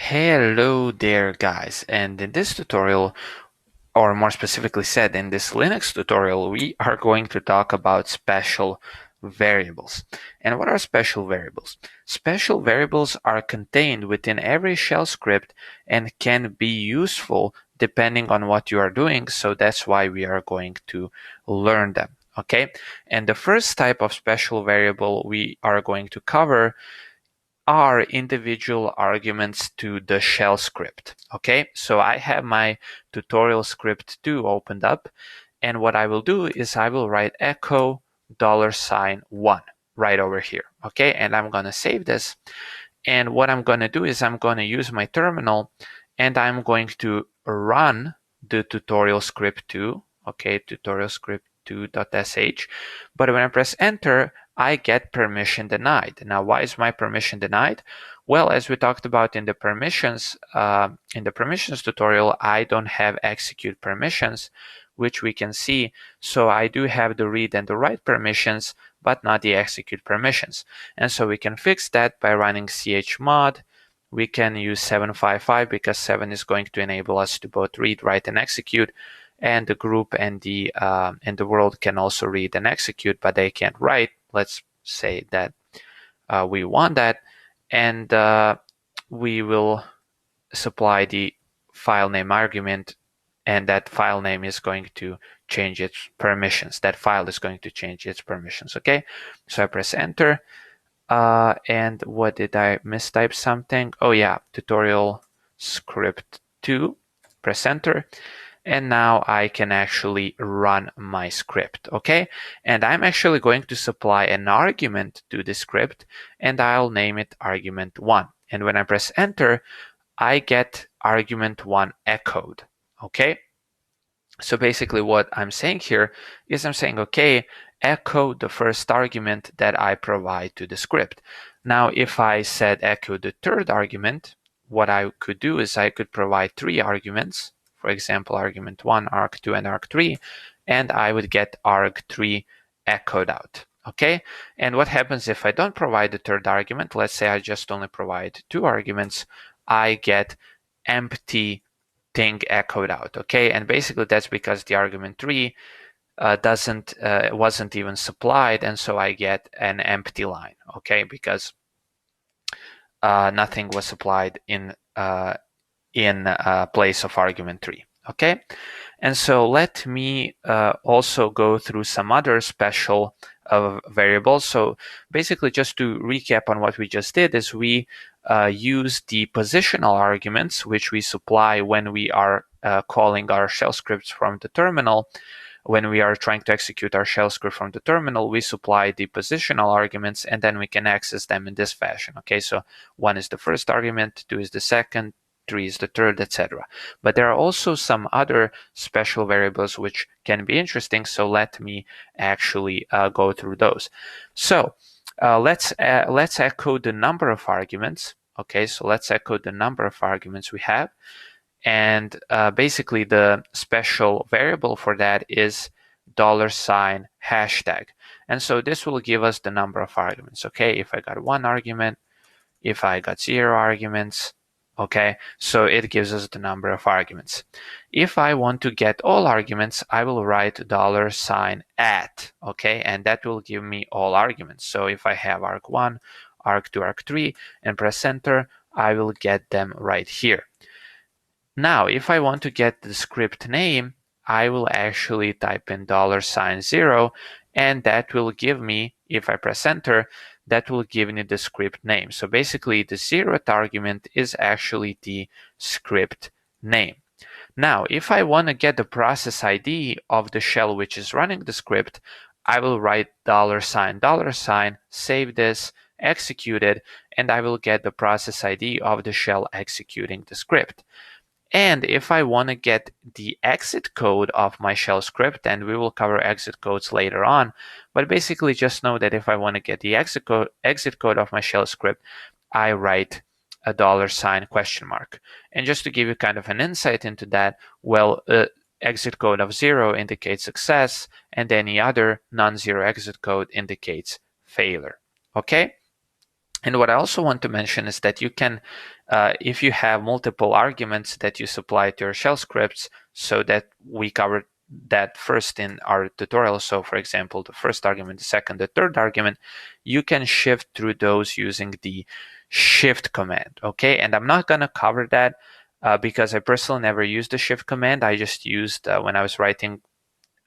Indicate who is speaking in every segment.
Speaker 1: Hello there guys, and in this tutorial, or more specifically said in this Linux tutorial, we are going to talk about special variables. And what are special variables? Special variables are contained within every shell script and can be useful depending on what you are doing, so that's why we are going to learn them. Okay, and the first type of special variable we are going to cover are individual arguments to the shell script. Okay, so I have my tutorial script 2 opened up, and what I will do is I will write echo $1 right over here. Okay, and I'm going to save this. And what I'm going to do is I'm going to use my terminal and I'm going to run the tutorial script 2. Okay, tutorial script 2.sh. But when I press enter, I get permission denied. Now, why is my permission denied? Well, as we talked about in the permissions tutorial, I don't have execute permissions, which we can see. So I do have the read and the write permissions, but not the execute permissions. And so we can fix that by running chmod. We can use 755 because 7 is going to enable us to both read, write, and execute. And the group and the world can also read and execute, but they can't write. Let's say that we want that, and we will supply the file name argument, and that file name is going to change its permissions. That file is going to change its permissions. Okay, so I press enter. And what did I mistype something? Oh yeah, tutorial script 2. Press enter. And now I can actually run my script, okay? And I'm actually going to supply an argument to the script, and I'll name it argument 1. And when I press enter, I get argument 1 echoed, okay? So basically what I'm saying here is I'm saying, okay, echo the first argument that I provide to the script. Now, if I said echo the third argument, what I could do is I could provide 3 arguments. For example, argument 1, arg2, and arg3, and I would get arg3 echoed out. Okay, and what happens if I don't provide the third argument? Let's say I just only provide 2 arguments. I get empty thing echoed out. Okay, and basically that's because the argument 3 wasn't even supplied, and so I get an empty line. Okay, because nothing was supplied in place of argument 3. Okay, and so let me also go through some other special variables. So basically, just to recap on what we just did, is we use the positional arguments, which we supply when we are calling our shell scripts from the terminal. When we are trying to execute our shell script from the terminal, we supply the positional arguments, and then we can access them in this fashion. Okay, so 1 is the first argument, 2 is the second, 3 is the third, etc. But there are also some other special variables which can be interesting, so let me actually go through those. So let's echo the number of arguments. Okay, so let's echo the number of arguments we have. And basically the special variable for that is $hashtag. And so this will give us the number of arguments. Okay, if I got 1 argument, if I got 0 arguments, okay, so it gives us the number of arguments. If I want to get all arguments, I will write $at, okay, and that will give me all arguments. So if I have arg1, arg2, arg3, and press enter, I will get them right here. Now, if I want to get the script name, I will actually type in $0, and that will give me, if I press enter, that will give me the script name. So basically, the 0th argument is actually the script name. Now, if I want to get the process ID of the shell which is running the script, I will write $, save this, execute it, and I will get the process ID of the shell executing the script. And if I want to get the exit code of my shell script, and we will cover exit codes later on, but basically just know that if I want to get the exit code of my shell script, I write a $? And just to give you kind of an insight into that, well, exit code of 0 indicates success, and any other non-zero exit code indicates failure. Okay? And what I also want to mention is that you can, if you have multiple arguments that you supply to your shell scripts, so that we covered that first in our tutorial. So for example, the first argument, the second, the third argument, you can shift through those using the shift command, okay? And I'm not gonna cover that because I personally never used the shift command. I just used, when I was writing,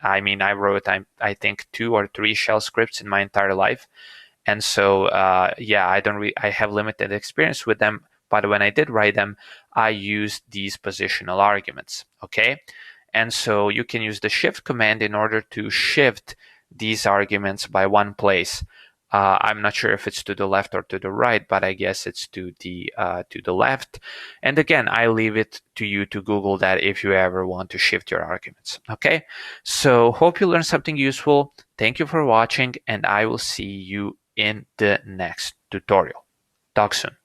Speaker 1: I wrote, I think 2 or 3 shell scripts in my entire life. And so, yeah, I have limited experience with them, but when I did write them, I used these positional arguments, okay? And so you can use the shift command in order to shift these arguments by one place. I'm not sure if it's to the left or to the right, but I guess it's to the left. And again, I leave it to you to Google that if you ever want to shift your arguments. Okay, so hope you learned something useful. Thank you for watching, and I will see you in the next tutorial. Talk soon.